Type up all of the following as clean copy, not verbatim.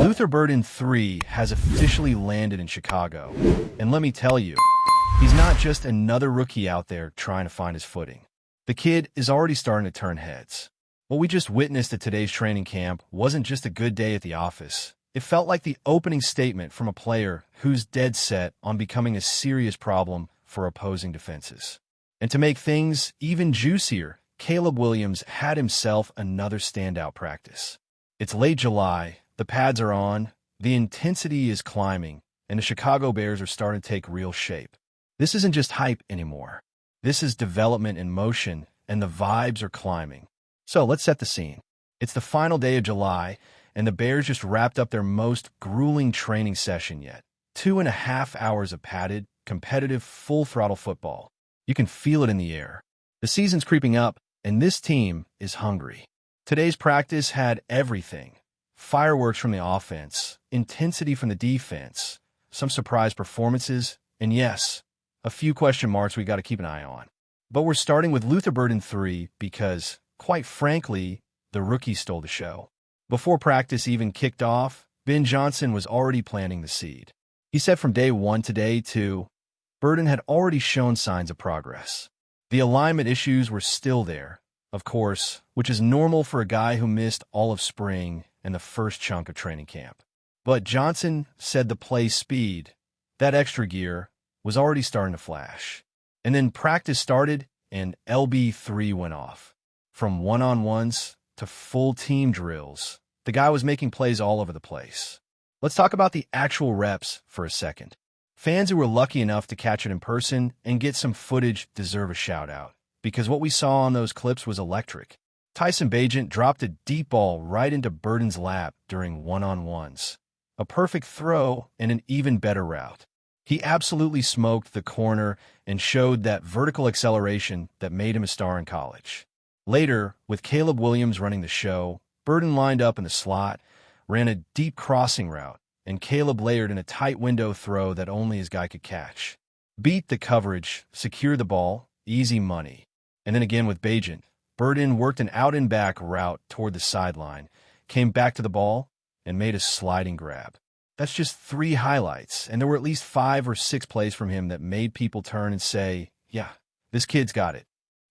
Luther Burden 3 has officially landed in Chicago. And let me tell you, he's not just another rookie out there trying to find his footing. The kid is already starting to turn heads. What we just witnessed at today's training camp wasn't just a good day at the office. It felt like the opening statement from a player who's dead set on becoming a serious problem for opposing defenses. And to make things even juicier, Caleb Williams had himself another standout practice. It's late July, the pads are on, the intensity is climbing, and the Chicago Bears are starting to take real shape. This isn't just hype anymore. This is development in motion, and the vibes are climbing. So let's set the scene. It's the final day of July, and the Bears just wrapped up their most grueling training session yet. 2.5 hours of padded, competitive, full-throttle football. You can feel it in the air. The season's creeping up, and this team is hungry. Today's practice had everything. Fireworks from the offense, intensity from the defense, some surprise performances, and yes, a few question marks we got to keep an eye on. But we're starting with Luther Burden 3 because, quite frankly, the rookie stole the show. Before practice even kicked off, Ben Johnson was already planting the seed. He said from day 1 to day 2, Burden had already shown signs of progress. The alignment issues were still there, of course, which is normal for a guy who missed all of spring and the first chunk of training camp. But Johnson said the play speed, that extra gear, was already starting to flash. And then practice started and LB3 went off. From one-on-ones to full team drills, the guy was making plays all over the place. Let's talk about the actual reps for a second. Fans who were lucky enough to catch it in person and get some footage deserve a shout-out, because what we saw on those clips was electric. Tyson Bagent dropped a deep ball right into Burden's lap during one-on-ones. A perfect throw and an even better route. He absolutely smoked the corner and showed that vertical acceleration that made him a star in college. Later, with Caleb Williams running the show, Burden lined up in the slot, ran a deep crossing route, and Caleb layered in a tight window throw that only his guy could catch. Beat the coverage, secure the ball, easy money. And then again with Bagent, Burden worked an out-and-back route toward the sideline, came back to the ball, and made a sliding grab. That's just 3 highlights, and there were at least 5 or 6 plays from him that made people turn and say, yeah, this kid's got it.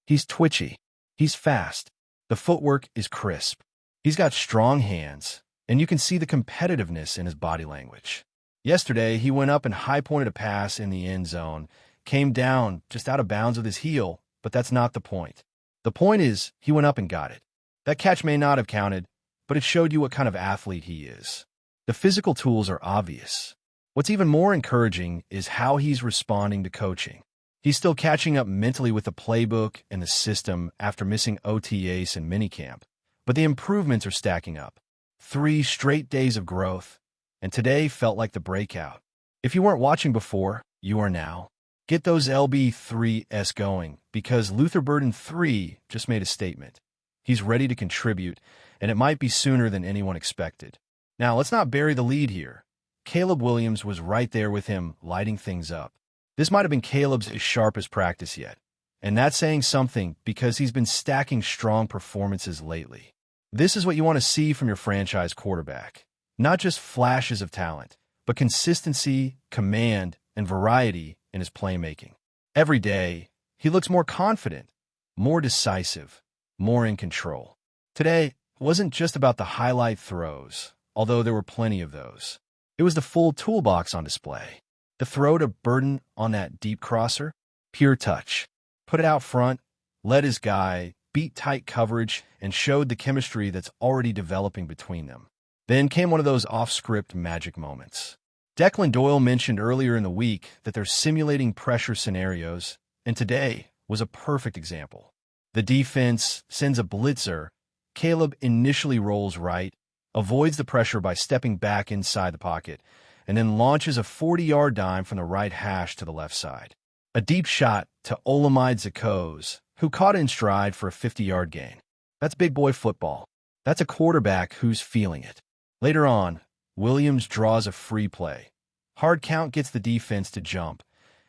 He's twitchy. He's fast. The footwork is crisp. He's got strong hands, and you can see the competitiveness in his body language. Yesterday, he went up and high-pointed a pass in the end zone, came down just out of bounds with his heel, but that's not the point. The point is, he went up and got it. That catch may not have counted, but it showed you what kind of athlete he is. The physical tools are obvious. What's even more encouraging is how he's responding to coaching. He's still catching up mentally with the playbook and the system after missing OTAs and minicamp, but the improvements are stacking up. 3 straight days of growth, and today felt like the breakout. If you weren't watching before, you are now. Get those LB3s going, because Luther Burden 3 just made a statement. He's ready to contribute, and it might be sooner than anyone expected. Now, let's not bury the lead here. Caleb Williams was right there with him, lighting things up. This might have been Caleb's sharpest practice yet, and that's saying something because he's been stacking strong performances lately. This is what you want to see from your franchise quarterback. Not just flashes of talent, but consistency, command, and variety in his playmaking. Every day, he looks more confident, more decisive, more in control. Today wasn't just about the highlight throws, although there were plenty of those. It was the full toolbox on display. The throw to Burden on that deep crosser, pure touch. Put it out front, led his guy, beat tight coverage, and showed the chemistry that's already developing between them. Then came one of those off-script magic moments. Declan Doyle mentioned earlier in the week that they're simulating pressure scenarios, and today was a perfect example. The defense sends a blitzer. Caleb initially rolls right, avoids the pressure by stepping back inside the pocket, and then launches a 40-yard dime from the right hash to the left side. A deep shot to Olamide Zakos, who caught it in stride for a 50-yard gain. That's big boy football. That's a quarterback who's feeling it. Later on, Williams draws a free play. Hard count gets the defense to jump,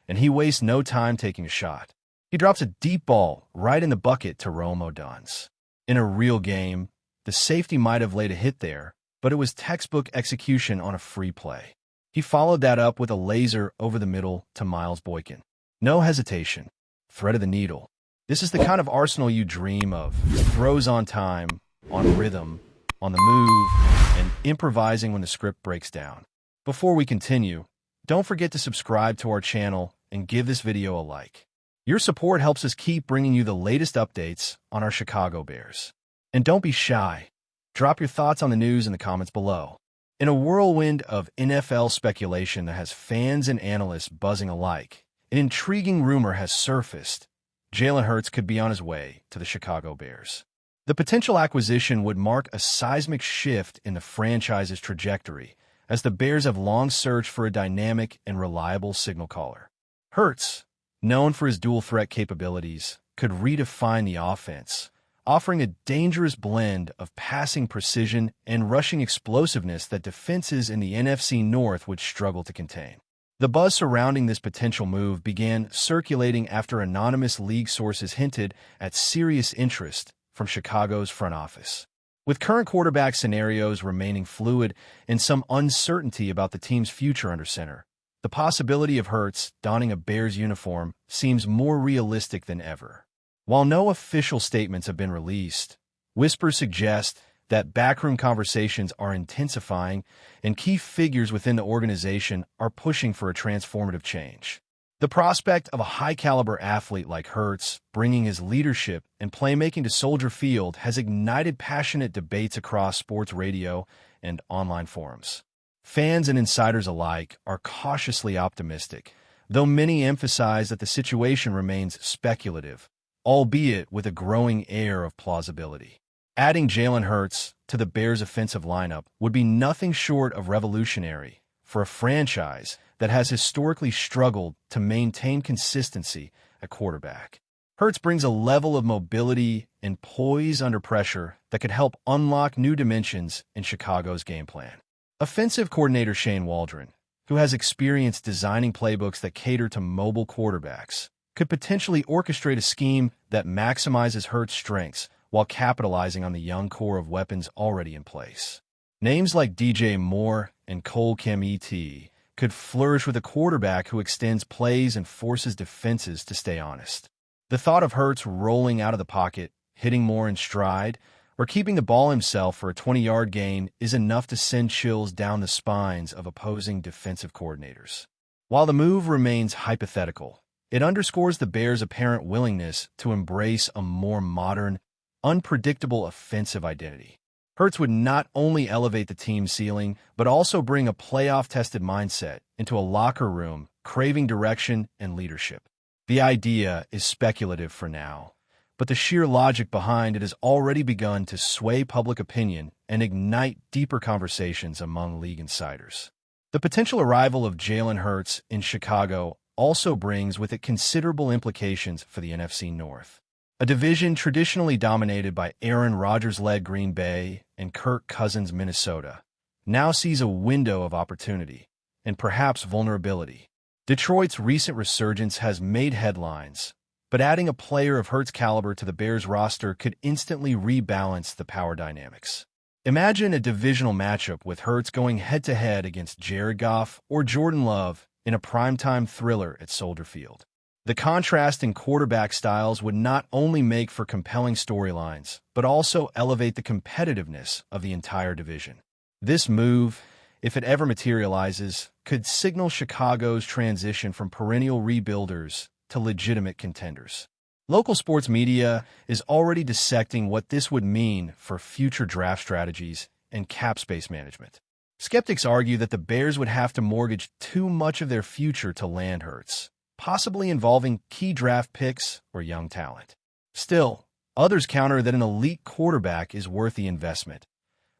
and he wastes no time taking a shot. He drops a deep ball right in the bucket to Rome Odunze. In a real game, the safety might have laid a hit there, but it was textbook execution on a free play. He followed that up with a laser over the middle to Miles Boykin. No hesitation. Thread of the needle. This is the kind of arsenal you dream of. Throws on time, on rhythm, on the move, and improvising when the script breaks down. Before we continue, don't forget to subscribe to our channel and give this video a like. Your support helps us keep bringing you the latest updates on our Chicago Bears. And don't be shy. Drop your thoughts on the news in the comments below. In a whirlwind of NFL speculation that has fans and analysts buzzing alike, an intriguing rumor has surfaced. Jalen Hurts could be on his way to the Chicago Bears. The potential acquisition would mark a seismic shift in the franchise's trajectory, as the Bears have long searched for a dynamic and reliable signal caller. Hurts, known for his dual-threat capabilities, could redefine the offense, offering a dangerous blend of passing precision and rushing explosiveness that defenses in the NFC North would struggle to contain. The buzz surrounding this potential move began circulating after anonymous league sources hinted at serious interest from Chicago's front office. With current quarterback scenarios remaining fluid and some uncertainty about the team's future under center, the possibility of Hurts donning a Bears uniform seems more realistic than ever. While no official statements have been released, whispers suggest that backroom conversations are intensifying and key figures within the organization are pushing for a transformative change. The prospect of a high-caliber athlete like Hurts bringing his leadership and playmaking to Soldier Field has ignited passionate debates across sports radio and online forums. Fans and insiders alike are cautiously optimistic, though many emphasize that the situation remains speculative, albeit with a growing air of plausibility. Adding Jalen Hurts to the Bears' offensive lineup would be nothing short of revolutionary for a franchise that has historically struggled to maintain consistency at quarterback. Hurts brings a level of mobility and poise under pressure that could help unlock new dimensions in Chicago's game plan. Offensive coordinator Shane Waldron, who has experience designing playbooks that cater to mobile quarterbacks, could potentially orchestrate a scheme that maximizes Hurts' strengths while capitalizing on the young core of weapons already in place. Names like DJ Moore and Cole Kmet could flourish with a quarterback who extends plays and forces defenses to stay honest. The thought of Hurts rolling out of the pocket, hitting more in stride, or keeping the ball himself for a 20-yard gain is enough to send chills down the spines of opposing defensive coordinators. While the move remains hypothetical, it underscores the Bears' apparent willingness to embrace a more modern, unpredictable offensive identity. Hurts would not only elevate the team's ceiling, but also bring a playoff-tested mindset into a locker room craving direction and leadership. The idea is speculative for now, but the sheer logic behind it has already begun to sway public opinion and ignite deeper conversations among league insiders. The potential arrival of Jalen Hurts in Chicago also brings with it considerable implications for the NFC North. A division traditionally dominated by Aaron Rodgers-led Green Bay and Kirk Cousins' Minnesota now sees a window of opportunity and perhaps vulnerability. Detroit's recent resurgence has made headlines, but adding a player of Hurts' caliber to the Bears roster could instantly rebalance the power dynamics. Imagine a divisional matchup with Hurts going head-to-head against Jared Goff or Jordan Love in a primetime thriller at Soldier Field. The contrast in quarterback styles would not only make for compelling storylines, but also elevate the competitiveness of the entire division. This move, if it ever materializes, could signal Chicago's transition from perennial rebuilders to legitimate contenders. Local sports media is already dissecting what this would mean for future draft strategies and cap space management. Skeptics argue that the Bears would have to mortgage too much of their future to land Hurts, possibly involving key draft picks or young talent. Still, others counter that an elite quarterback is worth the investment,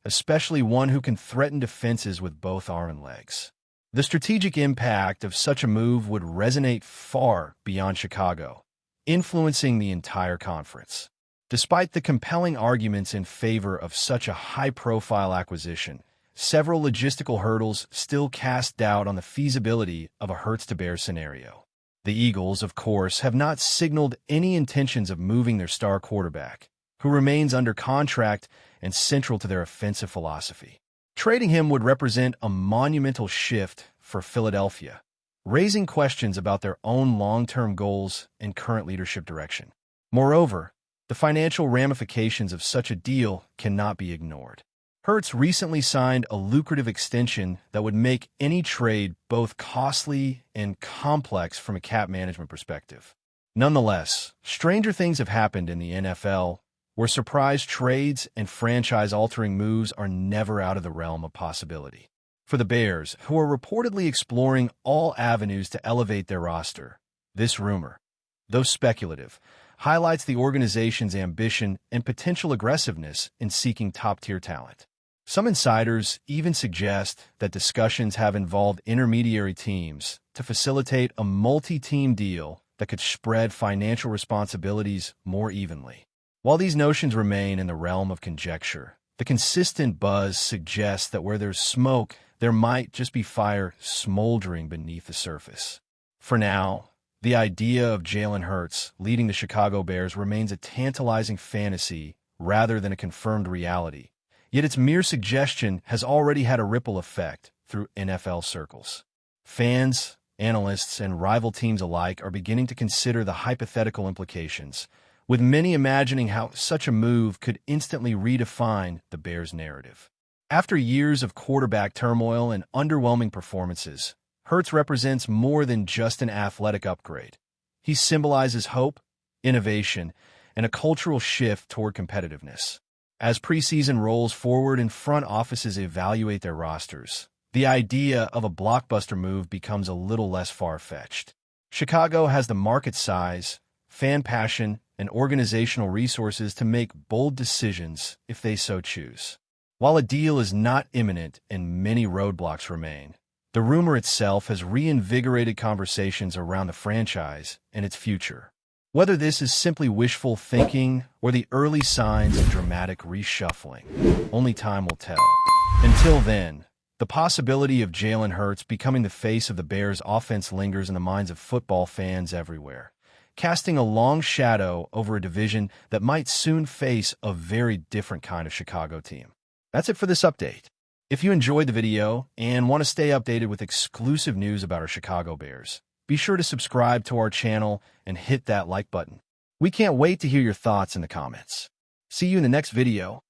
especially one who can threaten defenses with both arm and legs. The strategic impact of such a move would resonate far beyond Chicago, influencing the entire conference. Despite the compelling arguments in favor of such a high-profile acquisition, several logistical hurdles still cast doubt on the feasibility of a Hurts-to-Bears scenario. The Eagles, of course, have not signaled any intentions of moving their star quarterback, who remains under contract and central to their offensive philosophy. Trading him would represent a monumental shift for Philadelphia, raising questions about their own long-term goals and current leadership direction. Moreover, the financial ramifications of such a deal cannot be ignored. Hurts recently signed a lucrative extension that would make any trade both costly and complex from a cap management perspective. Nonetheless, stranger things have happened in the NFL, where surprise trades and franchise-altering moves are never out of the realm of possibility. For the Bears, who are reportedly exploring all avenues to elevate their roster, this rumor, though speculative, highlights the organization's ambition and potential aggressiveness in seeking top-tier talent. Some insiders even suggest that discussions have involved intermediary teams to facilitate a multi-team deal that could spread financial responsibilities more evenly. While these notions remain in the realm of conjecture, the consistent buzz suggests that where there's smoke, there might just be fire smoldering beneath the surface. For now, the idea of Jalen Hurts leading the Chicago Bears remains a tantalizing fantasy rather than a confirmed reality. Yet its mere suggestion has already had a ripple effect through NFL circles. Fans, analysts, and rival teams alike are beginning to consider the hypothetical implications, with many imagining how such a move could instantly redefine the Bears' narrative. After years of quarterback turmoil and underwhelming performances, Hurts represents more than just an athletic upgrade. He symbolizes hope, innovation, and a cultural shift toward competitiveness. As preseason rolls forward and front offices evaluate their rosters, the idea of a blockbuster move becomes a little less far-fetched. Chicago has the market size, fan passion, and organizational resources to make bold decisions if they so choose. While a deal is not imminent and many roadblocks remain, the rumor itself has reinvigorated conversations around the franchise and its future. Whether this is simply wishful thinking or the early signs of dramatic reshuffling, only time will tell. Until then, the possibility of Jalen Hurts becoming the face of the Bears' offense lingers in the minds of football fans everywhere, casting a long shadow over a division that might soon face a very different kind of Chicago team. That's it for this update. If you enjoyed the video and want to stay updated with exclusive news about our Chicago Bears, be sure to subscribe to our channel and hit that like button. We can't wait to hear your thoughts in the comments. See you in the next video.